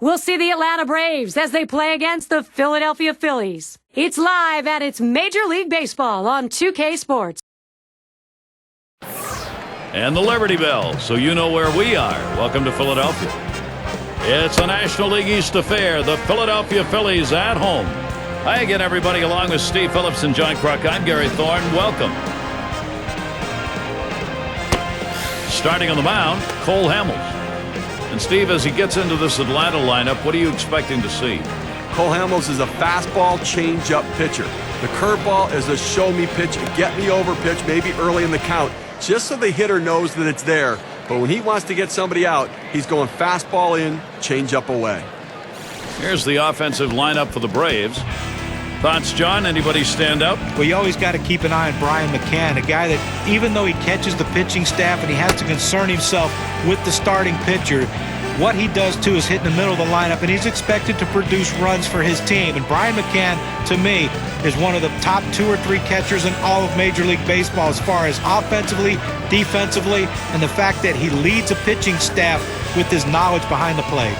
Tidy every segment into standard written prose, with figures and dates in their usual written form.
we'll see the Atlanta Braves as they play against the Philadelphia Phillies. It's live at its Major League Baseball on 2K Sports. And the Liberty Bell, so you know where we are. Welcome to Philadelphia. It's a National League East affair. The Philadelphia Phillies at home. Hi again, everybody, along with Steve Phillips and John Kruk. I'm Gary Thorne. Welcome. Starting on the mound, Cole Hamels. And Steve, as he gets into this Atlanta lineup, what are you expecting to see? Cole Hamels is a fastball changeup pitcher. The curveball is a show-me pitch, a get-me-over pitch, maybe early in the count, just so the hitter knows that it's there. But when he wants to get somebody out, he's going fastball in, changeup away. Here's the offensive lineup for the Braves. Thoughts, John? Anybody stand out? Well, you always got to keep an eye on Brian McCann, a guy that even though he catches the pitching staff and he has to concern himself with the starting pitcher, what he does too is hit in the middle of the lineup, and he's expected to produce runs for his team. And Brian McCann, to me, is one of the top 2 or 3 catchers in all of Major League Baseball as far as offensively, defensively, and the fact that he leads a pitching staff with his knowledge behind the plate.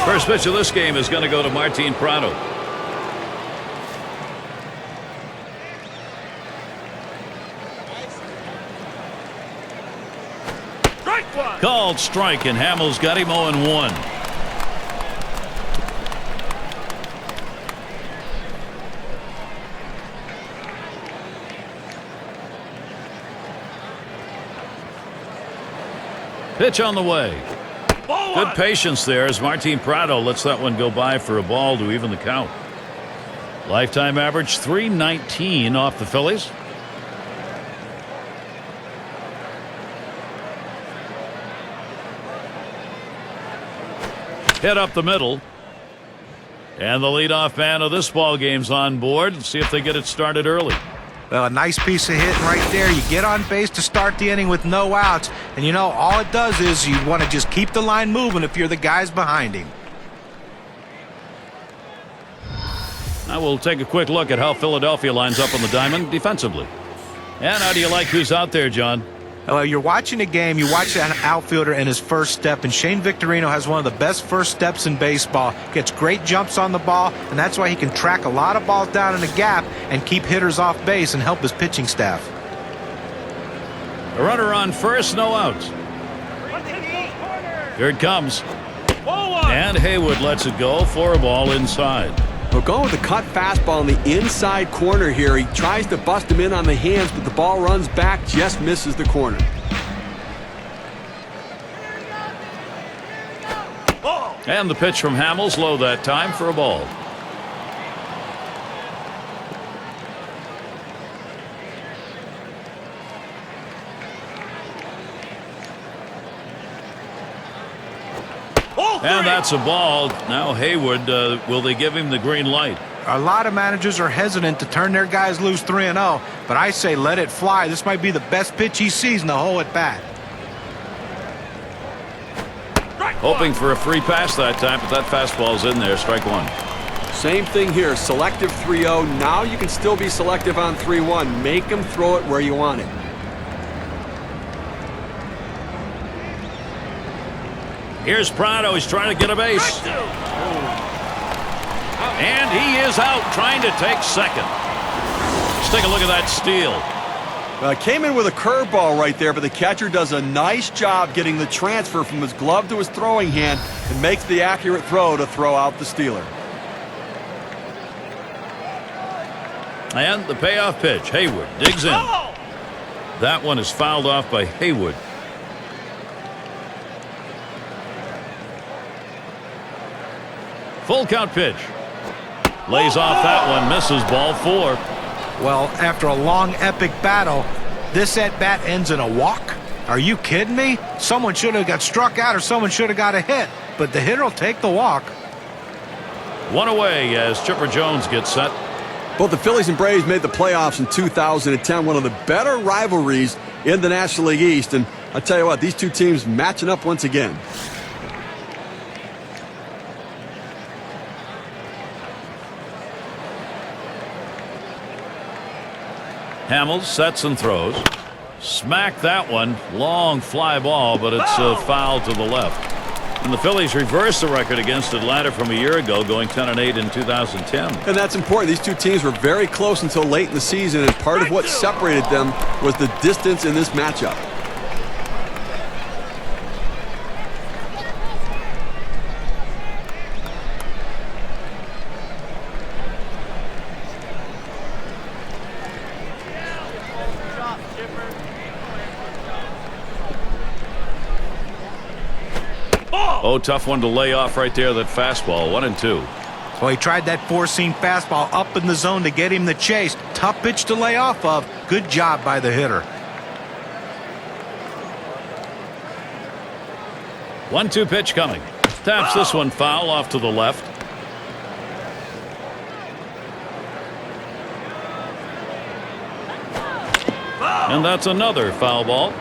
First pitch of this game is going to go to Martin Prado. Called strike, and Hamels got him 0-1. Pitch on the way. Good patience there as Martin Prado lets that one go by for a ball to even the count. Lifetime average .319 off the Phillies. Hit up the middle. And the leadoff man of this ball game's on board. Let's see if they get it started early. Well, a nice piece of hitting right there. You get on base to start the inning with no outs. And, you know, all it does is you want to just keep the line moving if you're the guys behind him. Now we'll take a quick look at how Philadelphia lines up on the diamond defensively. And how do you like who's out there, John? Well, you're watching a game, you watch an outfielder in his first step, and Shane Victorino has one of the best first steps in baseball. Gets great jumps on the ball, and that's why he can track a lot of balls down in the gap and keep hitters off base and help his pitching staff. A runner on first, no outs. Here it comes. And Haywood lets it go for a ball inside. We're going with the cut fastball in the inside corner here. He tries to bust him in on the hands, but the ball runs back, just misses the corner. And the pitch from Hamels, low that time for a ball. And that's a ball. Now Haywood, will they give him the green light? A lot of managers are hesitant to turn their guys loose 3-0, but I say let it fly. This might be the best pitch he sees in the whole at bat. Hoping for a free pass that time, but that fastball's in there. Strike one. Same thing here. Selective 3-0. Now you can still be selective on 3-1. Make him throw it where you want it. Here's Prado. He's trying to get a base. And he is out trying to take second. Let's take a look at that steal. Came in with a curveball right there, but the catcher does a nice job getting the transfer from his glove to his throwing hand and makes the accurate throw to throw out the stealer. And the payoff pitch. Haywood digs in. That one is fouled off by Haywood. Full count pitch. Lays off that one, misses, ball 4. Well, after a long epic battle, this at-bat ends in a walk? Are you kidding me? Someone should have got struck out or someone should have got a hit, but the hitter will take the walk. One away as Chipper Jones gets set. Both the Phillies and Braves made the playoffs in 2010, one of the better rivalries in the National League East. And I'll tell you what, these two teams matching up once again. Hamels sets and throws. Smack that one. Long fly ball, but it's foul to the left. And the Phillies reversed the record against Atlanta from a year ago, going 10-8 in 2010. And that's important. These two teams were very close until late in the season, and part of what separated them was the distance in this matchup. Oh, tough one to lay off right there, that fastball. 1-2. Well, he tried that four-seam fastball up in the zone to get him the chase. Tough pitch to lay off of. Good job by the hitter. 1-2 pitch coming. Taps this one foul off to the left. And that's another foul ball.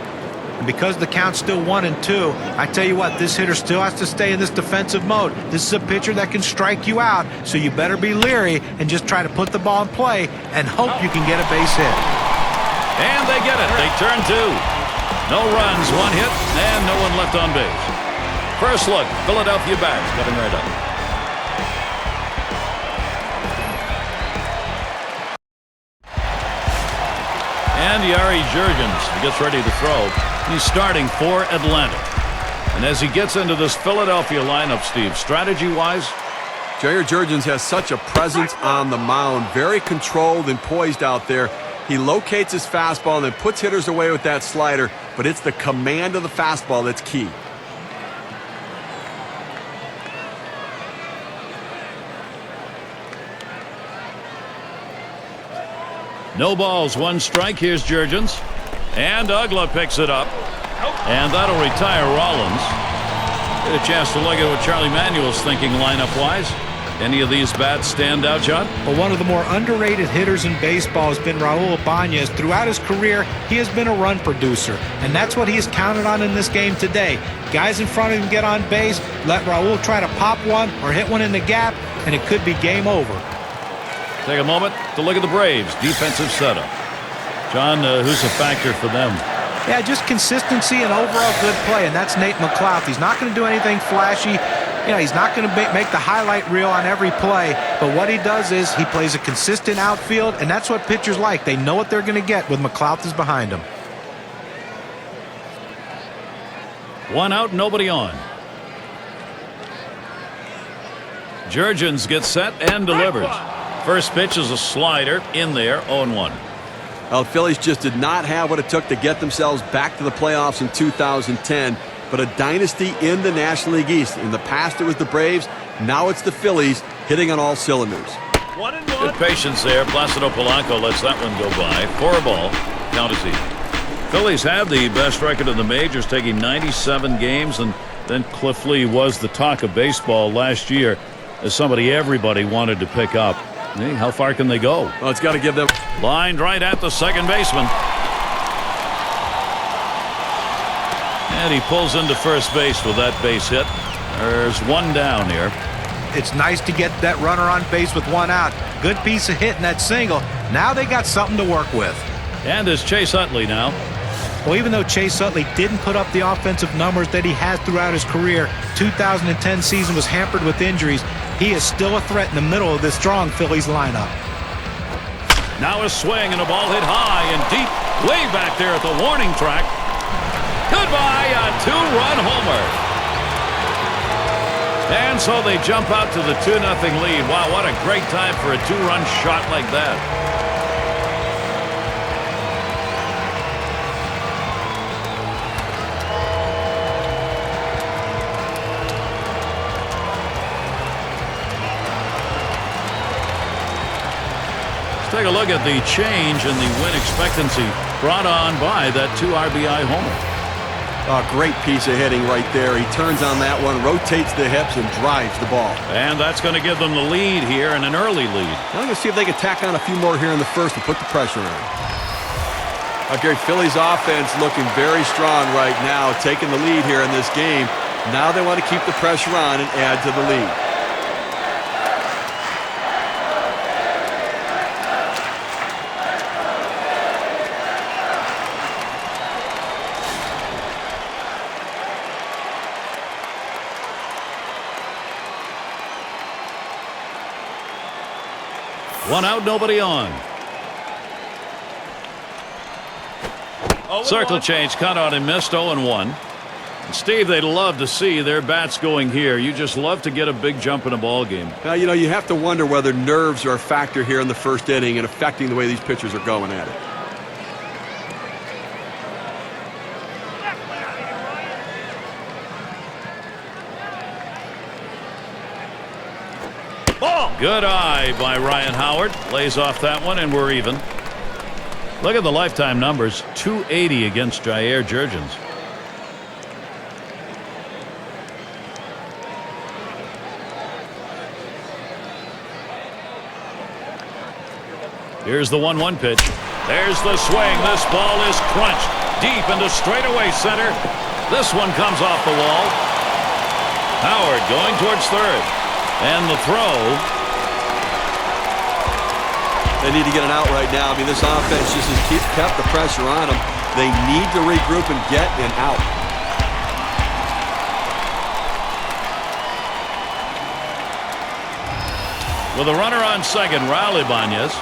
And because the count's still 1-2, I tell you what, this hitter still has to stay in this defensive mode. This is a pitcher that can strike you out, so you better be leery and just try to put the ball in play and hope you can get a base hit. And they get it. They turn two. No runs, one hit, and no one left on base. First look, Philadelphia bats coming right up. And Yari Jurgens gets ready to throw. He's starting for Atlanta. And as he gets into this Philadelphia lineup, Steve, strategy-wise, Jair Jurgens has such a presence on the mound, very controlled and poised out there. He locates his fastball and then puts hitters away with that slider, but it's the command of the fastball that's key. no balls, one strike. Here's Jurgens. And Ugla picks it up. And that'll retire Rollins. Get a chance to look at what Charlie Manuel's thinking lineup-wise. Any of these bats stand out, John? Well, one of the more underrated hitters in baseball has been Raul Ibanez. Throughout his career, he has been a run producer, and that's what he has counted on in this game today. Guys in front of him get on base, let Raul try to pop one or hit one in the gap, and it could be game over. Take a moment to look at the Braves' defensive setup. John, who's a factor for them? Yeah, just consistency and overall good play, and that's Nate McLouth. He's not going to do anything flashy. You know, he's not going to make the highlight reel on every play, but what he does is he plays a consistent outfield, and that's what pitchers like. They know what they're going to get with McLouth is behind him. One out, nobody on. Jurgens gets set and delivers. First pitch is a slider in there, 0-1. Well, the Phillies just did not have what it took to get themselves back to the playoffs in 2010, but a dynasty in the National League East. In the past, it was the Braves. Now it's the Phillies hitting on all cylinders. Good patience there. Placido Polanco lets that one go by. 4-ball. Count is even. Phillies have the best record in the majors, taking 97 games, and then Cliff Lee was the talk of baseball last year as somebody everybody wanted to pick up. Hey, how far can they go? Well, it's got to give them. Lined right at the second baseman. And he pulls into first base with that base hit. There's one down here. It's nice to get that runner on base with one out. Good piece of hitting that single. Now they got something to work with. And it's Chase Utley now. Well, even though Chase Utley didn't put up the offensive numbers that he has throughout his career, 2010 season was hampered with injuries. He is still a threat in the middle of this strong Phillies lineup. Now a swing and a ball hit high and deep, way back there at the warning track. Goodbye, a two-run homer. And so they jump out to the 2-0 lead. Wow, what a great time for a two-run shot like that. Take a look at the change in the win expectancy brought on by that 2 RBI homer. A great piece of hitting right there. He turns on that one, rotates the hips, and drives the ball. And that's going to give them the lead here, and an early lead. I'm going to see if they can tack on a few more here in the first and put the pressure on. Okay, Phillies offense looking very strong right now, taking the lead here in this game. Now they want to keep the pressure on and add to the lead. One out, nobody on. Circle change, cut out and missed. 0-1. Steve, they'd love to see their bats going here. You just love to get a big jump in a ball game. Now, you know, you have to wonder whether nerves are a factor here in the first inning and affecting the way these pitchers are going at it. Ball. Good eye by Ryan Howard. Lays off that one, and we're even. Look at the lifetime numbers. 280 against Jair Jurgens. Here's the 1-1 pitch. There's the swing. This ball is crunched deep into straightaway center. This one comes off the wall. Howard going towards third. And the throw. They need to get an out right now. I mean, this offense just has kept the pressure on them. They need to regroup and get an out. With a runner on second, Raul Ibanez.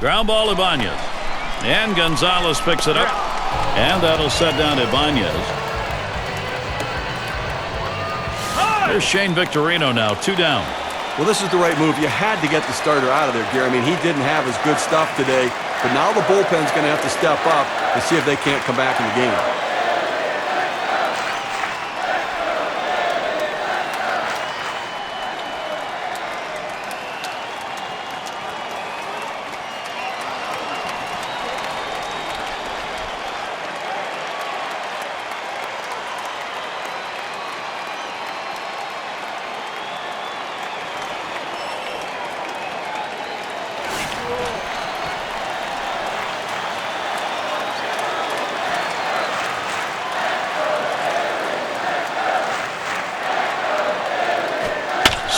Ground ball, Ibanez. And Gonzalez picks it up. And that'll set down Ibanez. There's Shane Victorino now, 2 down. Well, this is the right move. You had to get the starter out of there, Gary. I mean, he didn't have his good stuff today. But now the bullpen's going to have to step up and see if they can't come back in the game.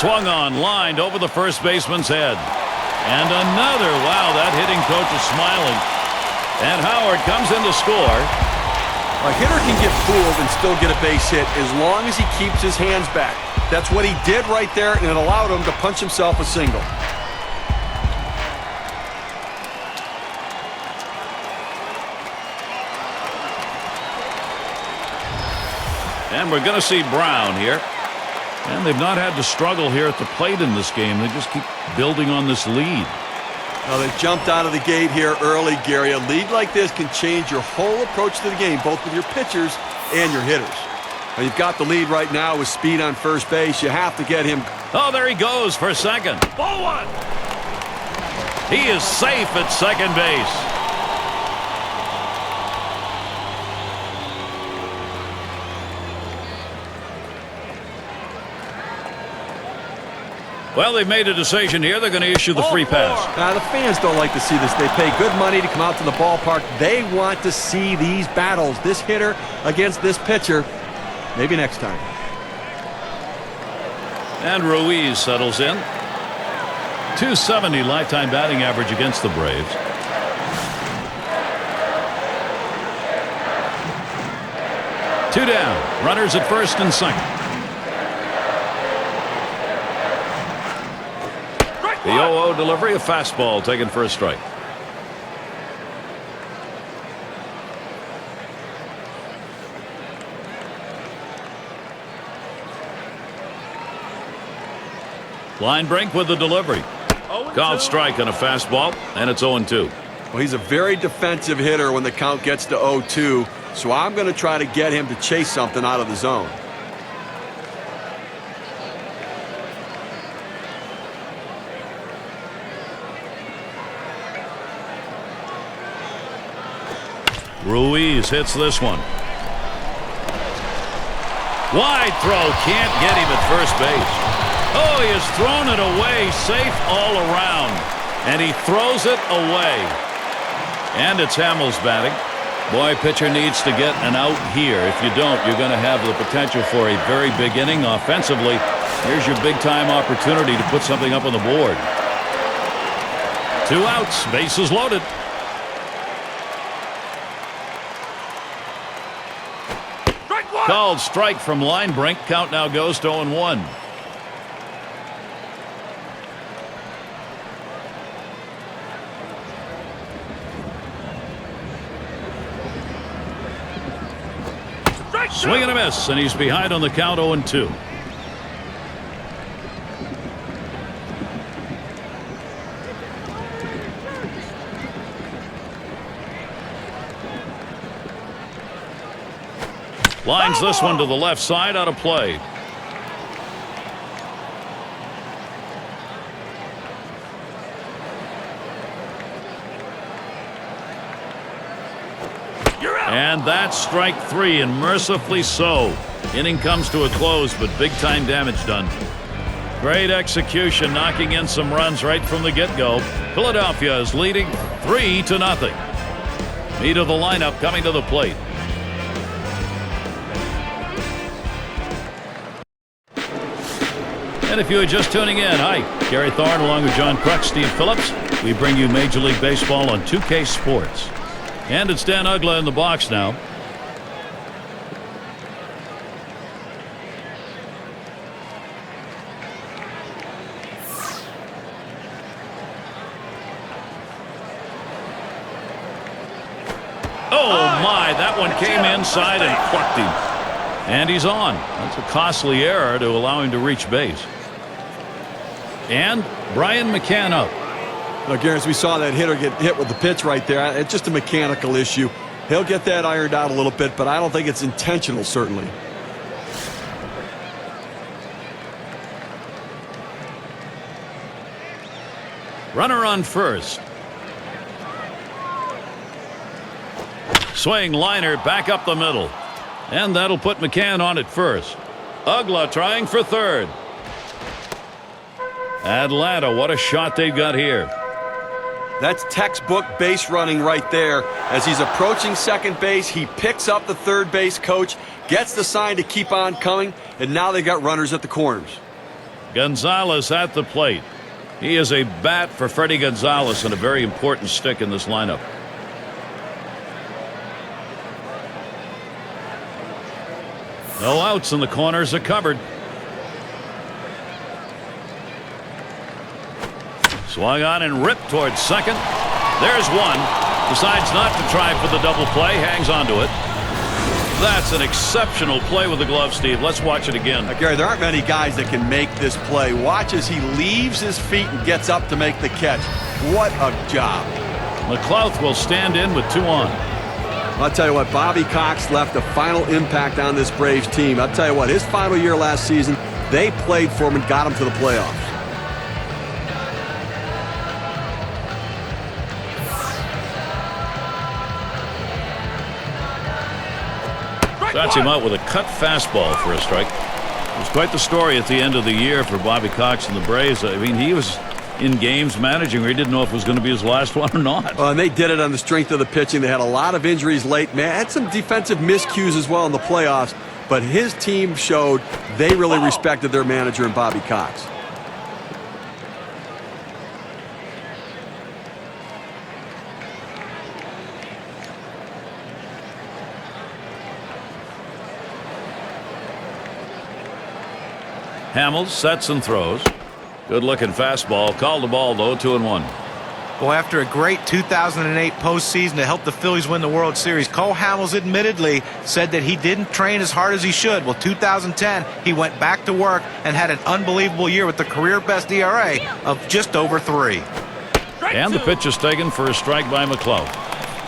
Swung on, lined over the first baseman's head. And another. Wow, that hitting coach is smiling. And Howard comes in to score. A hitter can get fooled and still get a base hit as long as he keeps his hands back. That's what he did right there, and it allowed him to punch himself a single. And we're going to see Brown here. And they've not had to struggle here at the plate in this game. They just keep building on this lead. Now, they jumped out of the gate here early, Gary. A lead like this can change your whole approach to the game, both with your pitchers and your hitters. Now, you've got the lead right now with speed on first base. You have to get him. Oh, there he goes for second. Ball one. He is safe at second base. Well, they've made a decision here. They're going to issue the free pass. Now, the fans don't like to see this. They pay good money to come out to the ballpark. They want to see these battles, this hitter against this pitcher. Maybe next time. And Ruiz settles in. 270 lifetime batting average against the Braves. Two down. Runners at first and second. The 0-0 delivery, a fastball taken for a strike. Line break with the delivery. Called strike on a fastball, and it's 0-2. Well, he's a very defensive hitter when the count gets to 0-2, so I'm going to try to get him to chase something out of the zone. Ruiz hits this one. Wide throw, can't get him at first base. Oh, he has thrown it away, safe all around. And he throws it away. And it's Hamels batting. Boy, pitcher needs to get an out here. If you don't, you're going to have the potential for a very big inning offensively. Here's your big-time opportunity to put something up on the board. 2 outs, bases loaded. Called strike from line brink. Count now goes to 0-1. Swing and a miss, and he's behind on the count 0-2. Lines this one to the left side, out of play. And that's strike 3, and mercifully so. Inning comes to a close, but big-time damage done. Great execution, knocking in some runs right from the get-go. Philadelphia is leading 3-0. Meat of the lineup coming to the plate. And if you are just tuning in, hi, Gary Thorne along with John Kruk, Steve Phillips. We bring you Major League Baseball on 2K Sports. And it's Dan Uggla in the box now. Oh my, that one came inside and plucked him. And he's on. That's a costly error to allow him to reach base. And Brian McCann up. Now, Gary, as we saw that hitter get hit with the pitch right there, it's just a mechanical issue. He'll get that ironed out a little bit, but I don't think it's intentional, certainly. Runner on first. Swing liner back up the middle. And that'll put McCann on at first. Uggla trying for third. Atlanta, what a shot they've got here. That's textbook base running right there. As he's approaching second base, he picks up the third base coach, gets the sign to keep on coming, and now they got runners at the corners. Gonzalez at the plate. He is a bat for Freddie Gonzalez and a very important stick in this lineup. No outs, and the corners are covered. Swung on and ripped towards second. There's one. Decides not to try for the double play. Hangs on to it. That's an exceptional play with the glove, Steve. Let's watch it again. Gary, there aren't many guys that can make this play. Watch as he leaves his feet and gets up to make the catch. What a job. McLouth will stand in with 2 on. I'll tell you what, Bobby Cox left a final impact on this Braves team. I'll tell you what, his final year last season, they played for him and got him to the playoffs. Bats him out with a cut fastball for a strike. It was quite the story at the end of the year for Bobby Cox and the Braves. I mean, he was in games managing where he didn't know if it was going to be his last one or not. And they did it on the strength of the pitching. They had a lot of injuries late. Man, had some defensive miscues as well in the playoffs. But his team showed they really respected their manager in Bobby Cox. Hamels sets and throws. Good looking fastball. Called the ball though. 2-1. Well, after a great 2008 postseason to help the Phillies win the World Series, Cole Hamels admittedly said that he didn't train as hard as he should. Well, 2010, he went back to work and had an unbelievable year with the career best ERA of just over 3. And the pitch is taken for a strike by McLeod.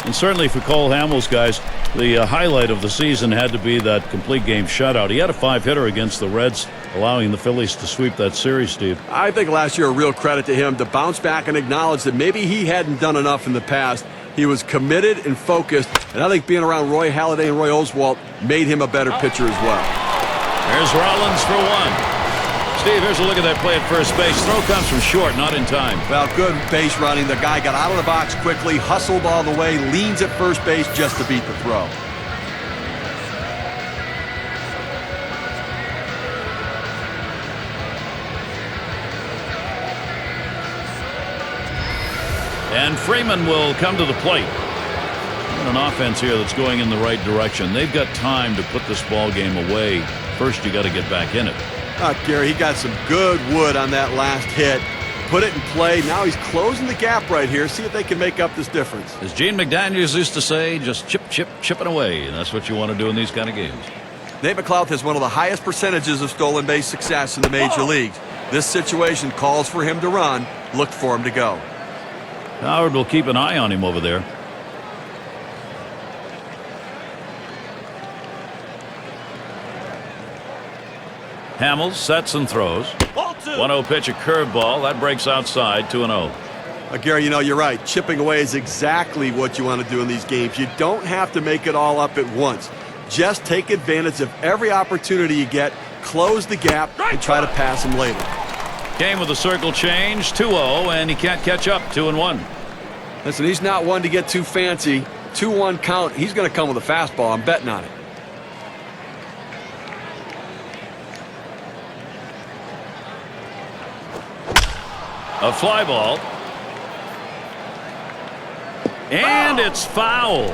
And certainly for Cole Hamels, guys, the highlight of the season had to be that complete game shutout. He had a 5-hitter against the Reds, allowing the Phillies to sweep that series, Steve. I think last year a real credit to him to bounce back and acknowledge that maybe he hadn't done enough in the past. He was committed and focused, and I think being around Roy Halladay and Roy Oswalt made him a better pitcher as well. There's Rollins for 1. Steve, here's a look at that play at first base. Throw comes from short, not in time. Well, good base running. The guy got out of the box quickly, hustled all the way, leans at first base just to beat the throw. And Freeman will come to the plate. An offense here that's going in the right direction. They've got time to put this ball game away. First, you got to get back in it. Gary, he got some good wood on that last hit. Put it in play. Now he's closing the gap right here. See if they can make up this difference. As Gene McDaniels used to say, just chipping away. And that's what you want to do in these kind of games. Nate McLouth has one of the highest percentages of stolen base success in the major leagues. This situation calls for him to run. Look for him to go. Howard will keep an eye on him over there. Hamels sets and throws. 1-0 pitch, a curveball. That breaks outside, 2-0. Gary, you know, you're right. Chipping away is exactly what you want to do in these games. You don't have to make it all up at once. Just take advantage of every opportunity you get, close the gap, and try to pass him later. Game with a circle change, 2-0, and he can't catch up, 2-1. Listen, he's not one to get too fancy. 2-1 count. He's going to come with a fastball. I'm betting on it. A fly ball. And it's foul.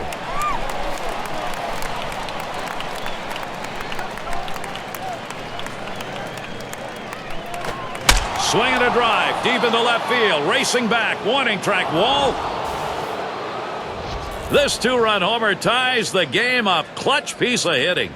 Swing and a drive deep into left field. Racing back. Warning track wall. This two-run homer ties the game up. Clutch piece of hitting.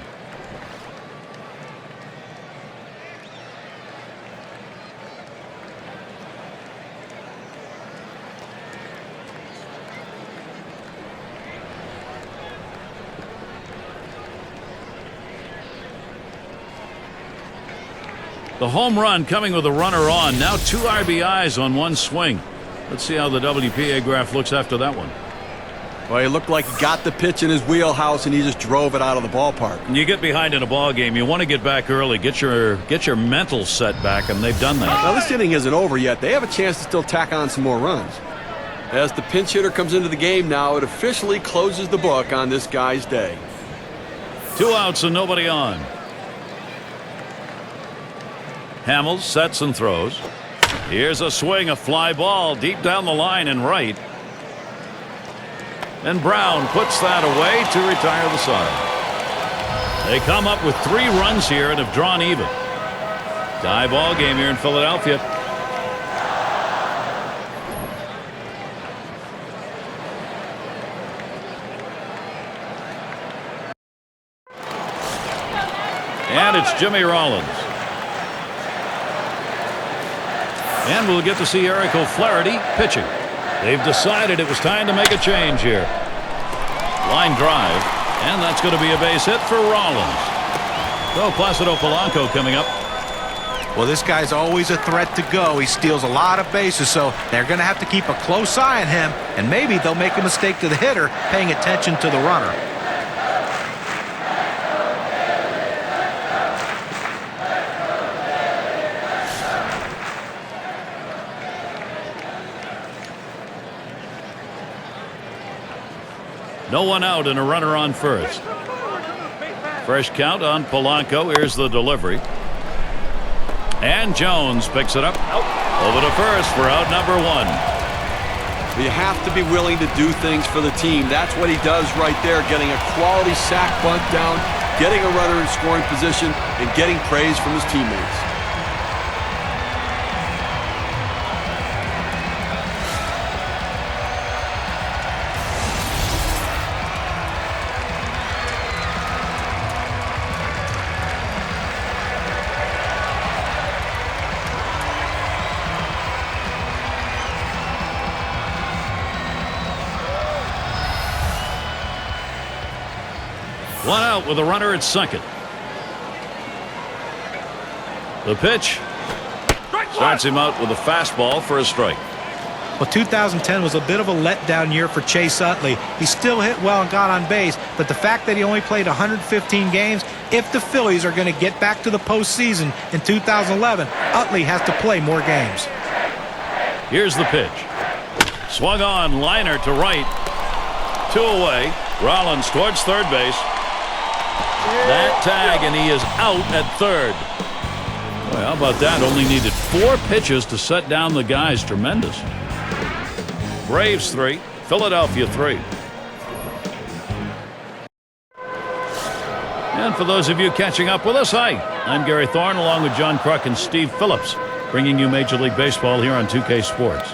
The home run coming with a runner on. Now 2 RBIs on one swing. Let's see how the WPA graph looks after that one. Well, he looked like he got the pitch in his wheelhouse and he just drove it out of the ballpark. When you get behind in a ball game, you want to get back early, get your mental set back, and they've done that. Now this inning isn't over yet. They have a chance to still tack on some more runs. As the pinch hitter comes into the game now, it officially closes the book on this guy's day. 2 outs and nobody on. Hamels sets and throws. Here's a swing, a fly ball deep down the line and right. And Brown puts that away to retire the side. They come up with 3 runs here and have drawn even. Tie ball game here in Philadelphia. And it's Jimmy Rollins. And we'll get to see Eric O'Flaherty pitching. They've decided it was time to make a change here. Line drive, and that's going to be a base hit for Rollins. So Placido Polanco coming up. Well, this guy's always a threat to go. He steals a lot of bases, so they're going to have to keep a close eye on him, and maybe they'll make a mistake to the hitter paying attention to the runner. No one out and a runner on first. Fresh count on Polanco. Here's the delivery. And Jones picks it up. Over to first for out number 1. You have to be willing to do things for the team. That's what he does right there, getting a quality sac bunt down, getting a runner in scoring position, and getting praise from his teammates. One out with a runner at second. The pitch starts him out with a fastball for a strike. Well, 2010 was a bit of a letdown year for Chase Utley. He still hit well and got on base, but the fact that he only played 115 games, if the Phillies are going to get back to the postseason in 2011, Utley has to play more games. Here's the pitch. Swung on, liner to right. 2 away. Rollins towards third base. That tag, and he is out at third. Well, how about that? Only needed 4 pitches to set down the guys. Tremendous. Braves 3, Philadelphia 3. And for those of you catching up with us, hi, I'm Gary Thorne along with John Kruk and Steve Phillips, bringing you Major League Baseball here on 2K Sports.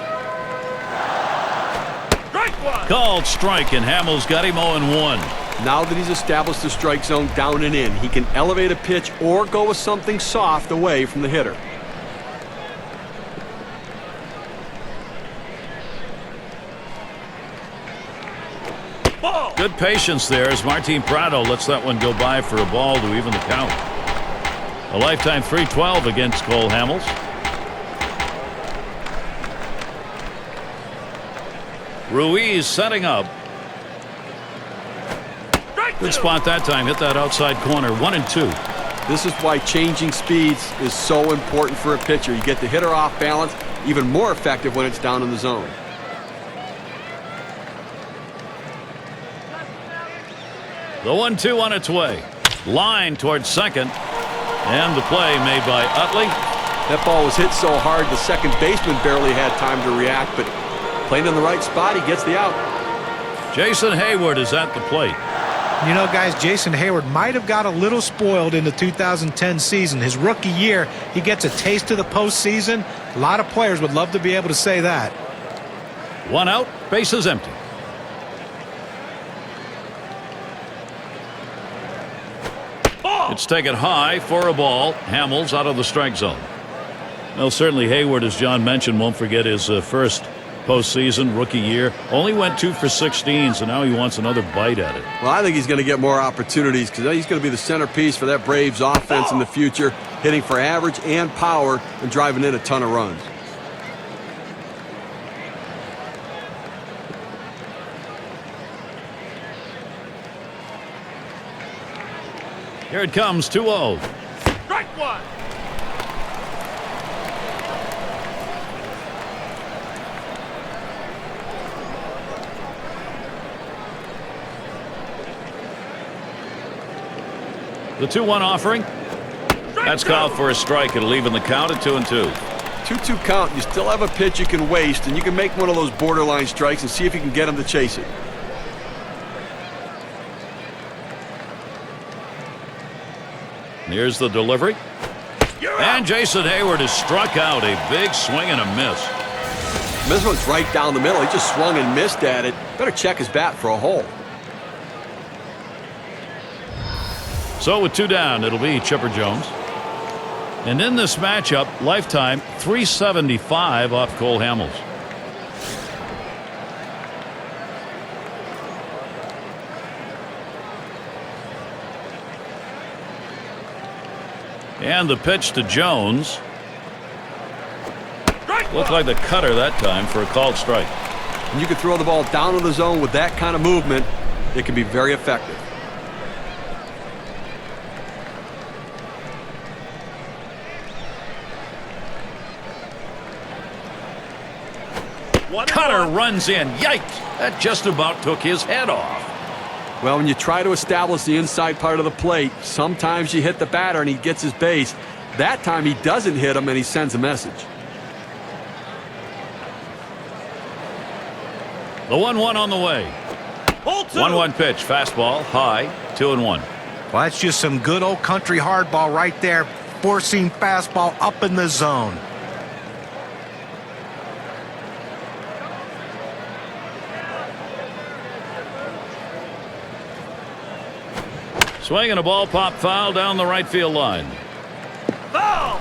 Called strike, and Hamels got him 0-1. Now that he's established the strike zone down and in, he can elevate a pitch or go with something soft away from the hitter. Good patience there as Martin Prado lets that one go by for a ball to even the count. A lifetime .312 against Cole Hamels. Ruiz setting up. Good spot that time. Hit that outside corner. 1-2. This is why changing speeds is so important for a pitcher. You get the hitter off balance, even more effective when it's down in the zone. The 1-2 on its way. Line towards second. And the play made by Utley. That ball was hit so hard the second baseman barely had time to react, but playing in the right spot, he gets the out. Jason Hayward is at the plate. You know, guys, Jason Hayward might have got a little spoiled in the 2010 season. His rookie year, he gets a taste of the postseason. A lot of players would love to be able to say that. 1 out, bases empty. It's taken high for a ball. Hamels out of the strike zone. Well, certainly Hayward, as John mentioned, won't forget his first postseason rookie year. Only went 2 for 16, so now he wants another bite at it. Well, I think he's going to get more opportunities because he's going to be the centerpiece for that Braves offense in the future, hitting for average and power and driving in a ton of runs. Here it comes, 2-0. Strike one. The 2-1 offering. That's called for a strike. It'll even the count at 2-2. 2-2 count. You still have a pitch you can waste, and you can make one of those borderline strikes and see if you can get him to chase it. Here's the delivery. And Jason Hayward is struck out. A big swing and a miss. This one's right down the middle. He just swung and missed at it. Better check his bat for a hole. So with 2 down, it'll be Chipper Jones. And in this matchup, lifetime .375 off Cole Hamels. And the pitch to Jones. Looked like the cutter that time for a called strike. And you can throw the ball down in the zone with that kind of movement. It can be very effective. Cutter runs in. Yikes! That just about took his head off. Well, when you try to establish the inside part of the plate, sometimes you hit the batter and he gets his base. That time he doesn't hit him and he sends a message. The 1-1 on the way. 1-1 pitch, fastball, high, 2-1. Well, that's just some good old country hardball right there. Forcing fastball up in the zone. Swing and a ball pop foul down the right field line. Foul.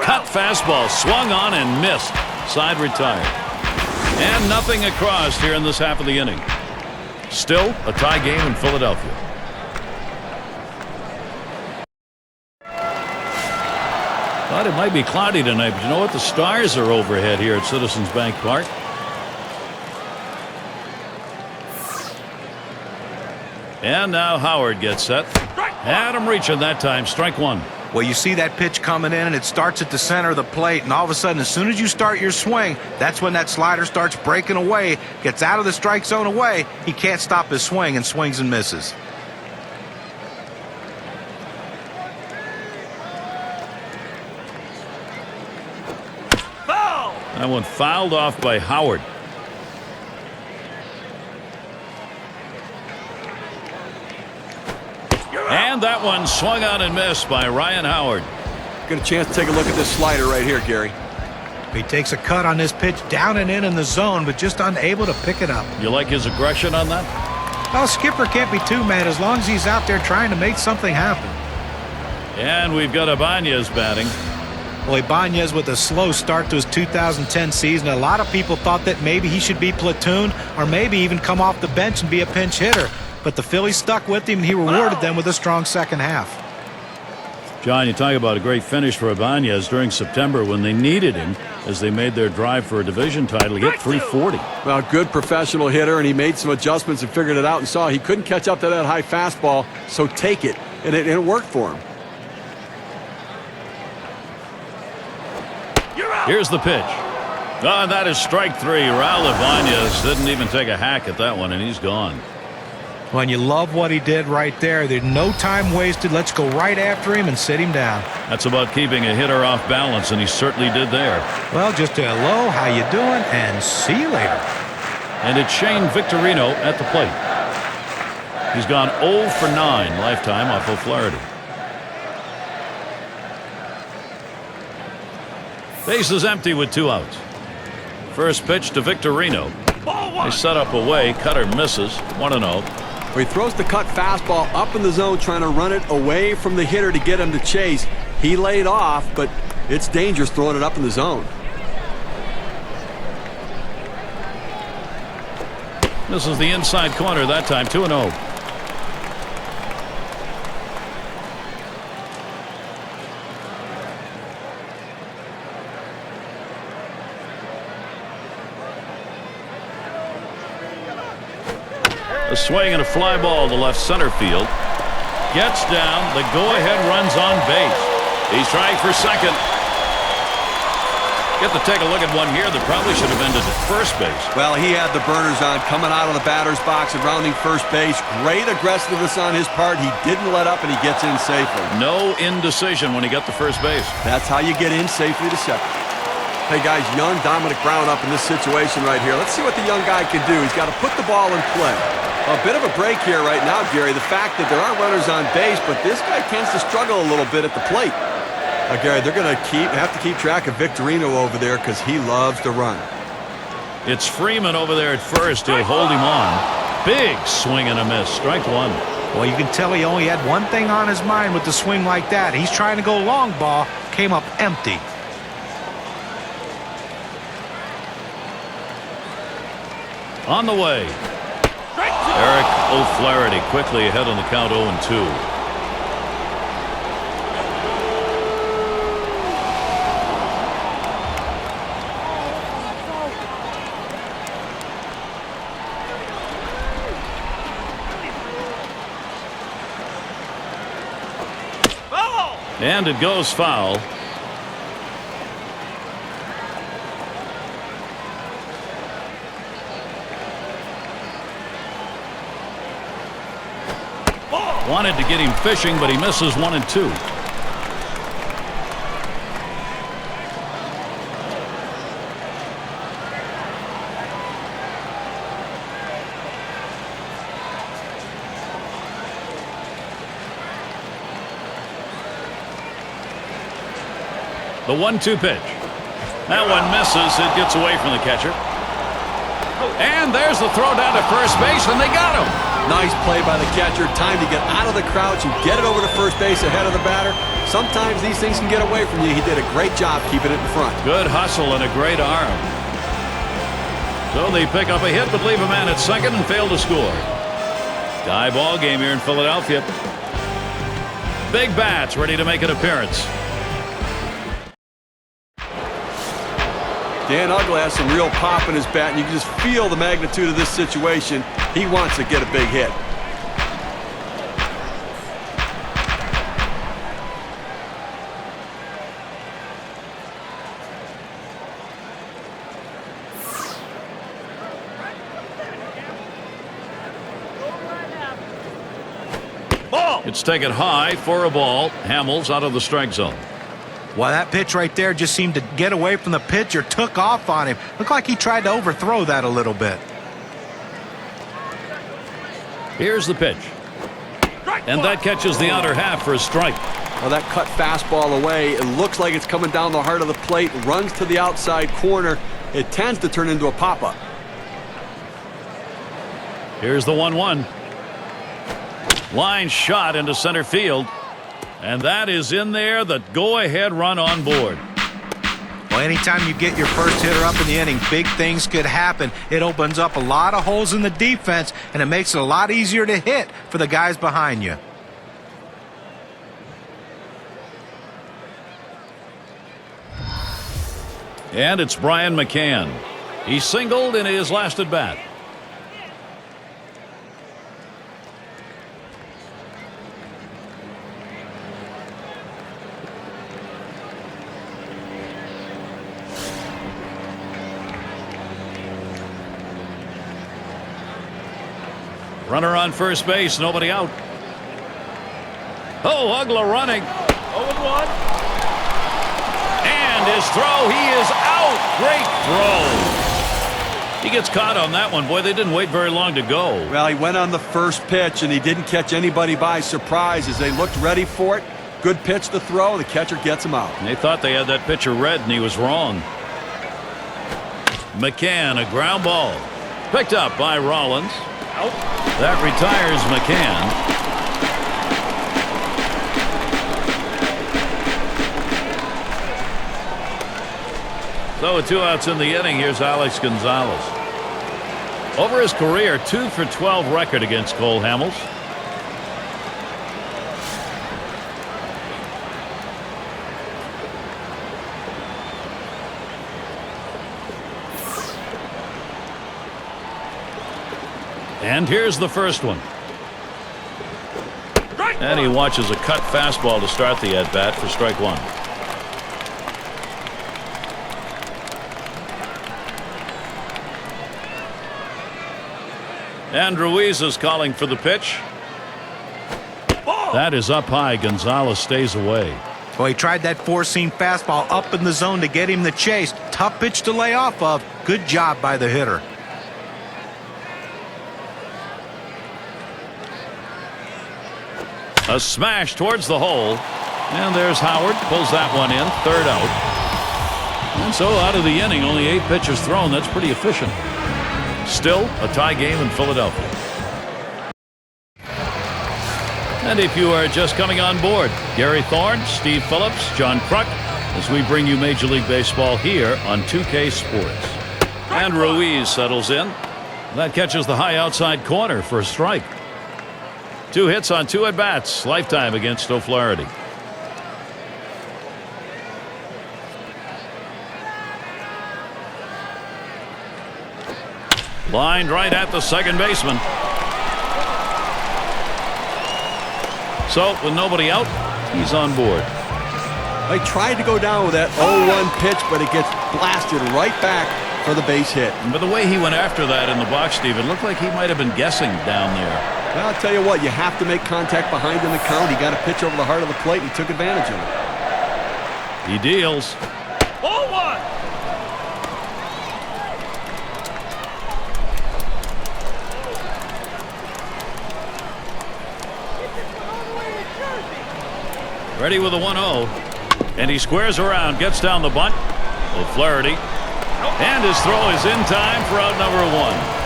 Cut fastball, swung on and missed. Side retired. And nothing across here in this half of the inning. Still a tie game in Philadelphia. Thought it might be cloudy tonight, but you know what? The stars are overhead here at Citizens Bank Park. And now Howard gets set. Had him reaching that time. Strike one. Well, you see that pitch coming in, and it starts at the center of the plate, and all of a sudden, as soon as you start your swing, that's when that slider starts breaking away, gets out of the strike zone away. He can't stop his swing and swings and misses. Foul! That one fouled off by Howard. And that one swung on and missed by Ryan Howard. Get a chance to take a look at this slider right here, Gary. He takes a cut on this pitch down and in the zone, but just unable to pick it up. You like his aggression on that? Well, Skipper can't be too mad as long as he's out there trying to make something happen. And we've got Ibanez batting. Well, Ibanez with a slow start to his 2010 season. A lot of people thought that maybe he should be platooned or maybe even come off the bench and be a pinch hitter. But the Phillies stuck with him, and he rewarded them with a strong second half. John, you talk about a great finish for Ibanez during September when they needed him as they made their drive for a division title. He hit .340. Well, good professional hitter, and he made some adjustments and figured it out and saw he couldn't catch up to that high fastball, so take it, and it worked for him. Here's the pitch. Oh, and that is strike three. Raul Ibanez didn't even take a hack at that one, and he's gone. When you love what he did right there, there's no time wasted. Let's go right after him and sit him down. That's about keeping a hitter off balance, and he certainly did there. Well, just a hello, how you doing, and see you later. And it's Shane Victorino at the plate. He's gone 0 for 9 lifetime off O'Flaherty. Base is empty with 2 outs. First pitch to Victorino. They set up away. Cutter misses. 1-0. He throws the cut fastball up in the zone, trying to run it away from the hitter to get him to chase. He laid off, but it's dangerous throwing it up in the zone. This is the inside corner that time. 2-0. A swing and a fly ball to left center field. Gets down. The go-ahead runs on base. He's trying for second. Get to take a look at one here that probably should have ended at first base. Well, he had the burners on coming out of the batter's box and rounding first base. Great aggressiveness on his part. He didn't let up, and he gets in safely. No indecision when he got to first base. That's how you get in safely to second. Hey, guys, young Dominic Brown up in this situation right here. Let's see what the young guy can do. He's got to put the ball in play. A bit of a break here right now, Gary. The fact that there aren't runners on base, but this guy tends to struggle a little bit at the plate. Gary, they're going to have to keep track of Victorino over there because he loves to run. It's Freeman over there at first. He'll hold him on. Big swing and a miss. Strike one. Well, you can tell he only had one thing on his mind with the swing like that. He's trying to go long ball. Came up empty. On the way. Eric O'Flaherty quickly ahead on the count 0-2. And it goes foul. Wanted to get him fishing, but he misses 1 and 2. The 1-2 pitch. That one misses. It gets away from the catcher. And there's the throw down to first base, and they got him. Nice play by the catcher. Time to get out of the crouch and get it over to first base ahead of the batter. Sometimes these things can get away from you. He did a great job keeping it in front. Good hustle and a great arm. So they pick up a hit but leave a man at second and fail to score. Tie ball game here in Philadelphia. Big bats ready to make an appearance. Dan Uggla has some real pop in his bat, and you can just feel the magnitude of this situation. He wants to get a big hit. It's taken high for a ball. Hamels out of the strike zone. Well, that pitch right there just seemed to get away from the pitcher, took off on him. Looked like he tried to overthrow that a little bit. Here's the pitch. And that catches the outer half for a strike. Well, that cut fastball away. It looks like it's coming down the heart of the plate, runs to the outside corner. It tends to turn into a pop-up. Here's the 1-1. Line shot into center field. And that is in there, the go-ahead run on board. Well, anytime you get your first hitter up in the inning, big things could happen. It opens up a lot of holes in the defense, and it makes it a lot easier to hit for the guys behind you. And it's Brian McCann. He singled in his last at bat. Runner on first base, nobody out. Oh, Uggla running. 0-1. And his throw, he is out. Great throw. He gets caught on that one. Boy, they didn't wait very long to go. Well, he went on the first pitch, and he didn't catch anybody by surprise as they looked ready for it. Good pitch to throw. The catcher gets him out. And they thought they had that pitcher read, and he was wrong. McCann, a ground ball. Picked up by Rollins. Out. That retires McCann. So with 2 outs in the inning, here's Alex Gonzalez. Over his career, 2 for 12 record against Cole Hamels. And here's the first one. And he watches a cut fastball to start the at-bat for strike one. And Ruiz is calling for the pitch. That is up high. Gonzalez stays away. Well, he tried that four-seam fastball up in the zone to get him the chase. Tough pitch to lay off of. Good job by the hitter. A smash towards the hole. And there's Howard. Pulls that one in. Third out. And so out of the inning, only 8 pitches thrown. That's pretty efficient. Still a tie game in Philadelphia. And if you are just coming on board, Gary Thorne, Steve Phillips, John Kruk, as we bring you Major League Baseball here on 2K Sports. And Ruiz settles in. That catches the high outside corner for a strike. 2 hits on 2 at-bats, lifetime against O'Flaherty. Lined right at the second baseman. So, with nobody out, he's on board. They tried to go down with that 0-1 pitch, but it gets blasted right back for the base hit. But the way he went after that in the box, Steve, it looked like he might have been guessing down there. Well, I'll tell you what, you have to make contact behind in the count. He got a pitch over the heart of the plate, and he took advantage of it. He deals. 0-1. Ready with a 1-0. And he squares around, gets down the bunt. O'Flaherty. And his throw is in time for out number 1.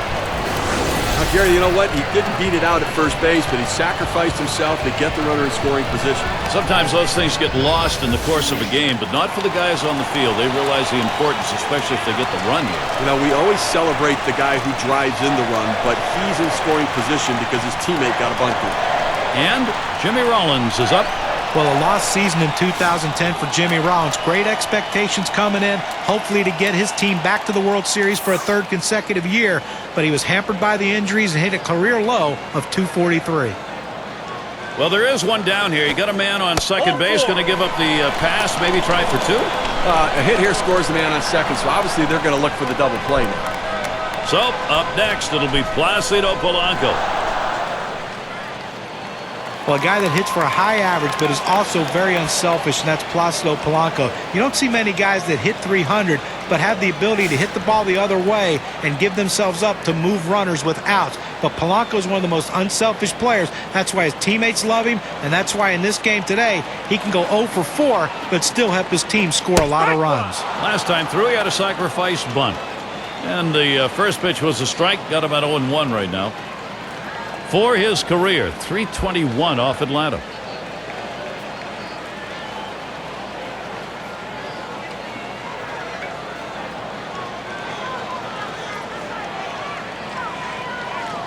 Now, Gary, you know what? He didn't beat it out at first base, but he sacrificed himself to get the runner in scoring position. Sometimes those things get lost in the course of a game, but not for the guys on the field. They realize the importance, especially if they get the run here. You know, we always celebrate the guy who drives in the run, but he's in scoring position because his teammate got a bunt to him. And Jimmy Rollins is up. Well, a lost season in 2010 for Jimmy Rollins. Great expectations coming in, hopefully to get his team back to the World Series for a third consecutive year, but he was hampered by the injuries and hit a career low of 243. Well, there is one down here. You got a man on second base, going to give up the pass, maybe try for two. A hit here scores the man on second, so obviously they're going to look for the double play now. So, up next, it'll be Placido Polanco. Well, a guy that hits for a high average but is also very unselfish, and that's Placido Polanco. You don't see many guys that hit 300 but have the ability to hit the ball the other way and give themselves up to move runners with outs. But Polanco is one of the most unselfish players. That's why his teammates love him, and that's why in this game today he can go 0 for 4 but still help his team score a lot of runs. Last time through, he had a sacrifice bunt. And the first pitch was a strike. Got him at 0-1 right now. For his career, 321 off Atlanta.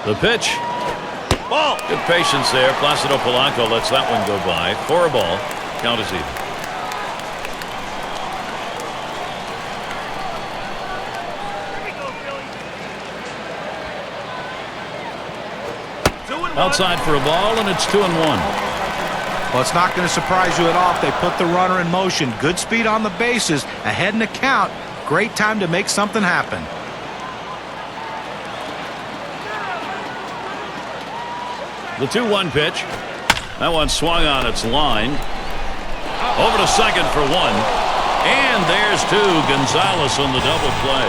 The pitch. Ball. Good patience there. Placido Polanco lets that one go by. For a ball. Count is even. Outside for a ball, and it's 2-1. Well, it's not going to surprise you at all if they put the runner in motion. Good speed on the bases, ahead in the count. Great time to make something happen. The 2-1 pitch. That one swung on its line. Over to second for one. And there's two. Gonzalez on the double play.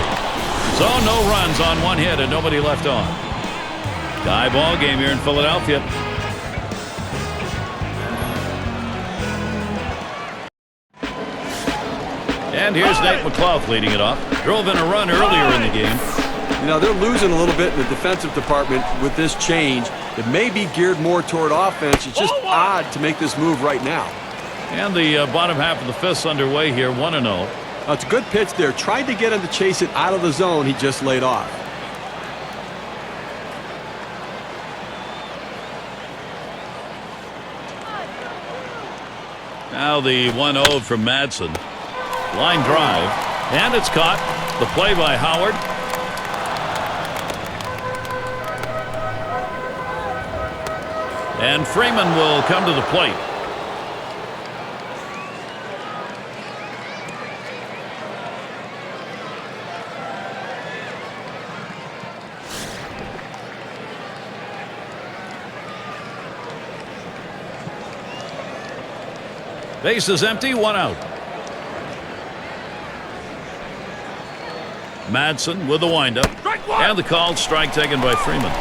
So no runs on one hit and nobody left on. Tie ball game here in Philadelphia. And here's Nate McLaughlin leading it off. Drove in a run earlier in the game. You know, they're losing a little bit in the defensive department with this change. It may be geared more toward offense. It's just odd to make this move right now. And the bottom half of the fifth's underway here, 1-0. It's a good pitch there. Tried to get him to chase it out of the zone. He just laid off. Now the 1-0 from Madsen. Line drive. And it's caught. The play by Howard. And Freeman will come to the plate. Base is empty, one out. Madsen with the windup. And the called strike taken by Freeman.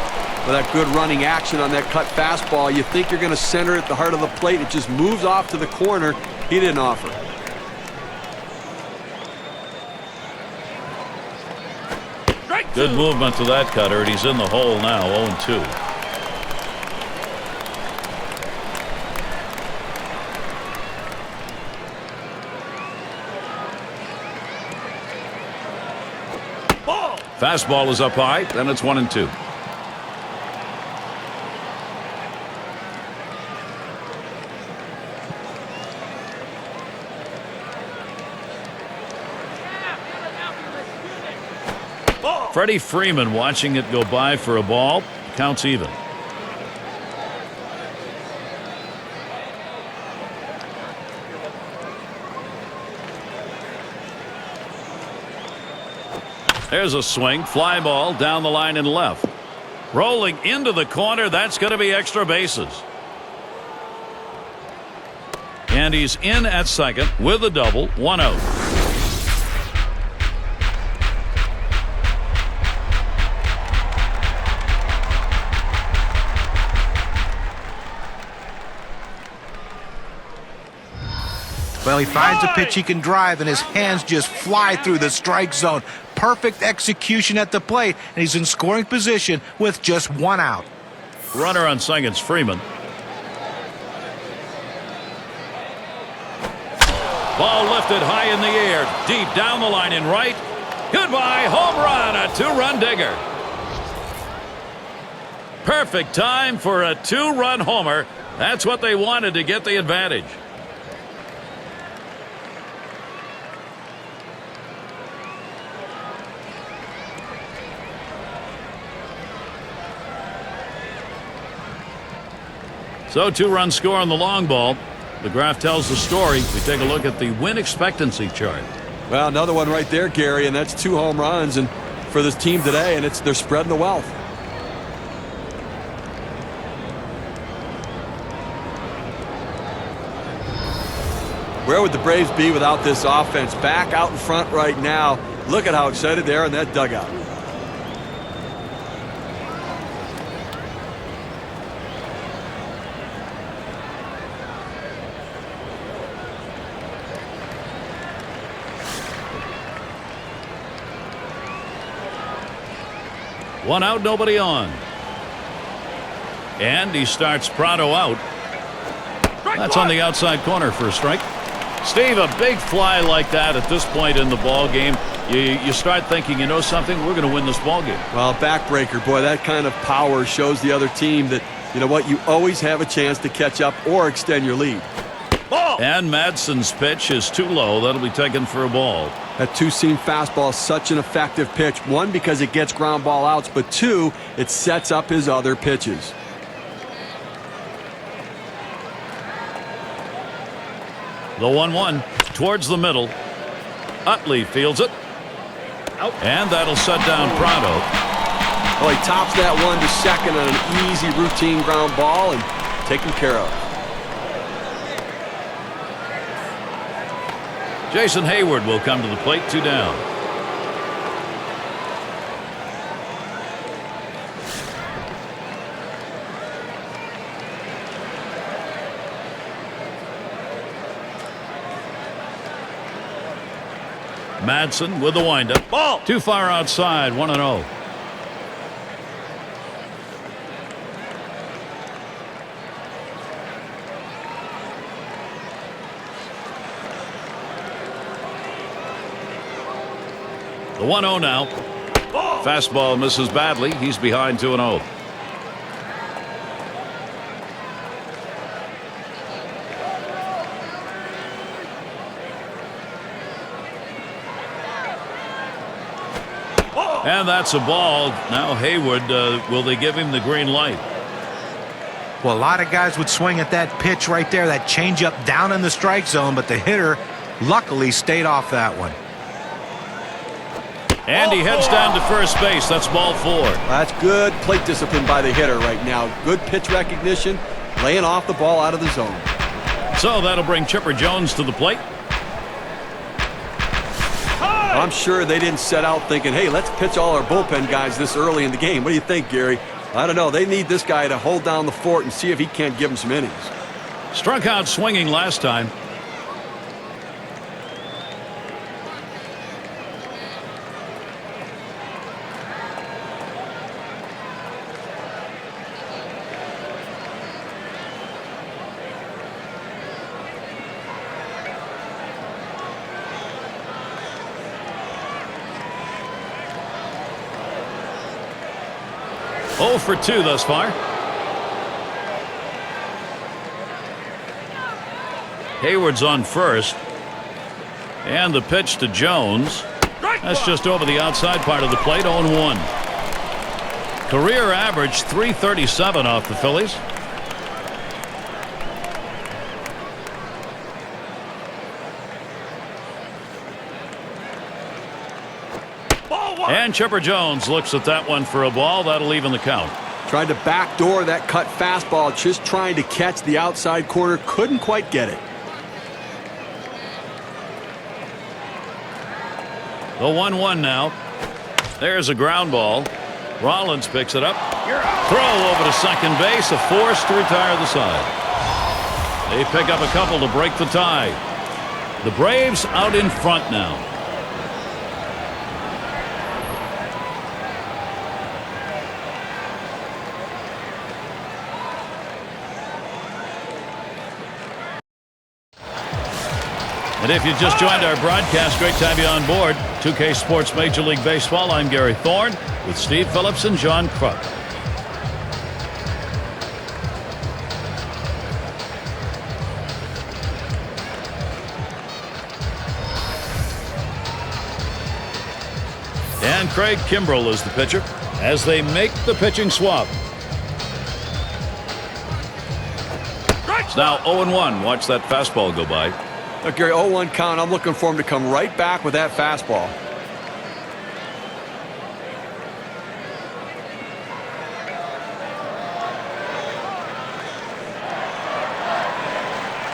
For that good running action on that cut fastball, you think you're going to center it at the heart of the plate. It just moves off to the corner. He didn't offer. Good movement to that cutter, and he's in the hole now, 0-2. Fastball is up high, then it's 1-2. Freddie Freeman watching it go by for a ball. Counts even. There's a swing. Fly ball down the line and left. Rolling into the corner. That's going to be extra bases. And he's in at second with a double. 1-0. Well, he finds a pitch he can drive, and his hands just fly through the strike zone. Perfect execution at the plate, and he's in scoring position with just one out. Runner on second's Freeman. Ball lifted high in the air, deep down the line in right. Goodbye, home run, a two-run digger. Perfect time for a 2-run homer. That's what they wanted to get the advantage. So 2-run score on the long ball. The graph tells the story. We take a look at the win expectancy chart. Well, another one right there, Gary, and that's 2 home runs and for this team today, and they're spreading the wealth. Where would the Braves be without this offense? Back out in front right now. Look at how excited they are in that dugout. One out, nobody on. And he starts Prado out. That's on the outside corner for a strike. Steve, a big fly like that at this point in the ball game, you start thinking, you know something, we're going to win this ball game. Well, backbreaker, boy, that kind of power shows the other team that, you know what, you always have a chance to catch up or extend your lead. And Madsen's pitch is too low. That'll be taken for a ball. That two-seam fastball is such an effective pitch. One, because it gets ground ball outs, but two, it sets up his other pitches. The 1-1 towards the middle. Utley fields it. Out. And that'll set down Prado. Well, he tops that one to second on an easy routine ground ball and taken care of. Jason Hayward will come to the plate, 2 down. Madsen with the windup. Ball. Too far outside, 1-0. The 1-0 now. Fastball misses badly. He's behind 2-0. And that's a ball. Now Hayward, will they give him the green light? Well, a lot of guys would swing at that pitch right there, that changeup down in the strike zone, but the hitter luckily stayed off that one. And he heads down to first base. That's ball 4. That's good plate discipline by the hitter right now. Good pitch recognition, laying off the ball out of the zone. So that'll bring Chipper Jones to the plate. I'm sure they didn't set out thinking, hey, let's pitch all our bullpen guys this early in the game. What do you think, Gary? I don't know. They need this guy to hold down the fort and see if he can't give them some innings. Struck out swinging last time. Oh for 2 thus far. Hayward's on first. And the pitch to Jones. That's just over the outside part of the plate, 0-1. Career average 337 off the Phillies. And Chipper Jones looks at that one for a ball. That'll even the count. Tried to backdoor that cut fastball, just trying to catch the outside corner. Couldn't quite get it. The 1-1 now. There's a ground ball. Rollins picks it up. Throw over to second base. A force to retire the side. They pick up a couple to break the tie. The Braves out in front now. And if you just joined our broadcast, great to have you on board. 2K Sports Major League Baseball. I'm Gary Thorne with Steve Phillips and John Kruk. And Craig Kimbrell is the pitcher as they make the pitching swap. It's now 0-1. Watch that fastball go by. Look, Gary, 0-1 count. I'm looking for him to come right back with that fastball.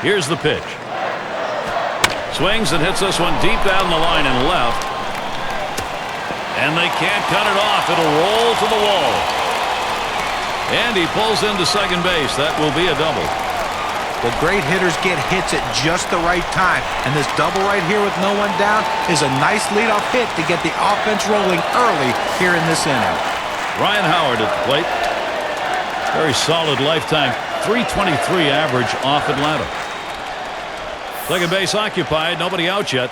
Here's the pitch. Swings and hits this one deep down the line and left. And they can't cut it off. It'll roll to the wall. And he pulls into second base. That will be a double. Well, great hitters get hits at just the right time. And this double right here with no one down is a nice leadoff hit to get the offense rolling early here in this inning. Ryan Howard at the plate. Very solid lifetime. .323 average off Atlanta. Second base occupied. Nobody out yet.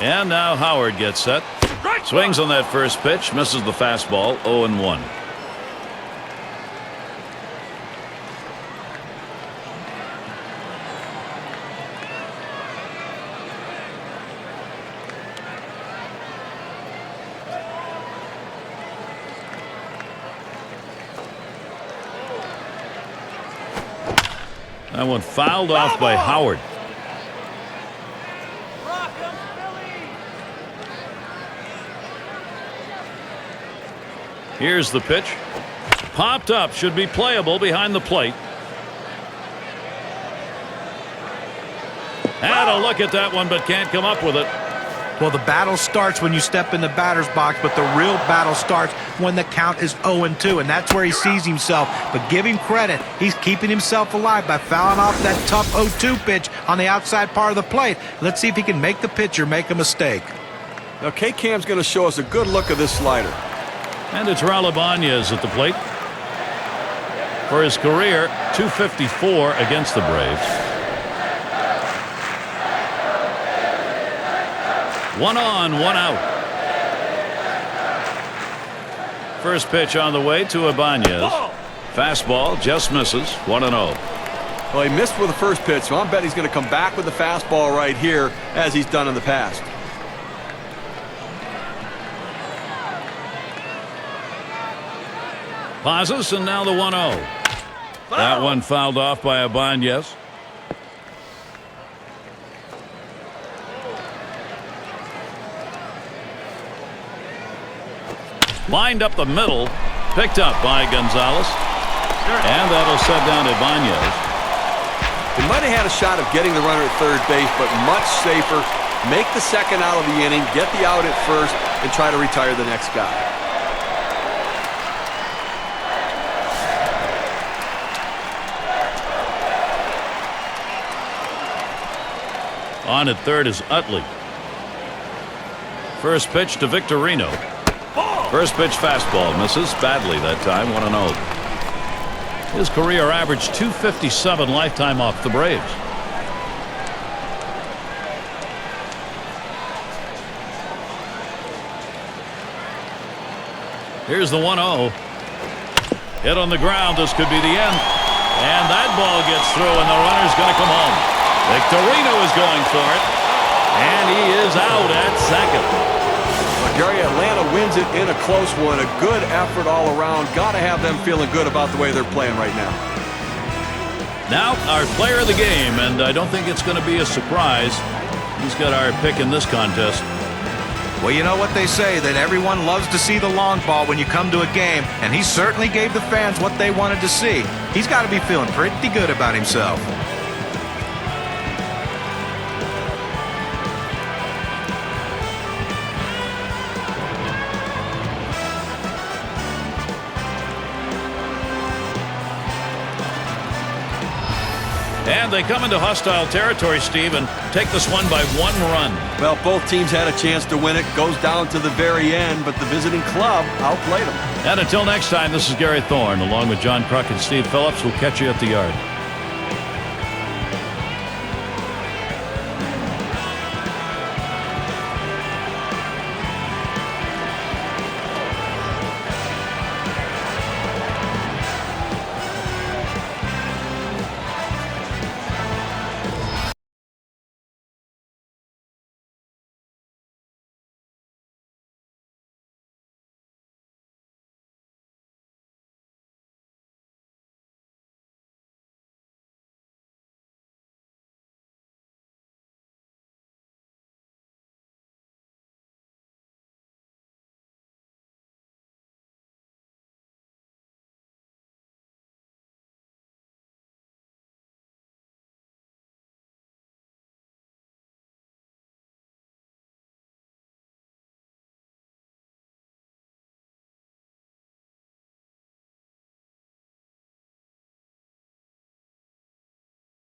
And now Howard gets set. Swings on that first pitch. Misses the fastball. 0-1. That one fouled off by Howard. Here's the pitch. Popped up. Should be playable behind the plate. Had a look at that one, but can't come up with it. Well, the battle starts when you step in the batter's box, but the real battle starts when the count is 0-2, and that's where he sees himself. But give him credit. He's keeping himself alive by fouling off that tough 0-2 pitch on the outside part of the plate. Let's see if he can make the pitcher make a mistake. Now, K-Cam's going to show us a good look of this slider. And it's Raul Ibanez at the plate. For his career, .254 against the Braves. 1 on, 1 out. First pitch on the way to Ibanez. Fastball just misses. 1-0. Well, he missed with the first pitch, so I bet he's going to come back with the fastball right here as he's done in the past. Pauses, and now the 1-0. That one fouled off by Ibanez. Lined up the middle, picked up by Gonzalez, and that'll set down Ibanez. He might have had a shot of getting the runner at third base, but much safer. Make the second out of the inning, get the out at first, and try to retire the next guy. On at third is Utley. First pitch to Victorino. First pitch fastball misses badly that time. 1-0. His career average .257 lifetime off the Braves. Here's the 1-0. Hit on the ground. This could be the end. And that ball gets through, and the runner's going to come home. Victorino is going for it. And he is out at second. Gary, Atlanta wins it in a close one. A good effort all around. Got to have them feeling good about the way they're playing right now. Now, our player of the game, and I don't think it's going to be a surprise. He's got our pick in this contest. Well, you know what they say, that everyone loves to see the long ball when you come to a game, and he certainly gave the fans what they wanted to see. He's got to be feeling pretty good about himself. And they come into hostile territory, Steve, and take this one by 1 run. Well, both teams had a chance to win it. Goes down to the very end, but the visiting club outplayed them. And until next time, this is Gary Thorne, along with John Kruk and Steve Phillips. We'll catch you at the yard.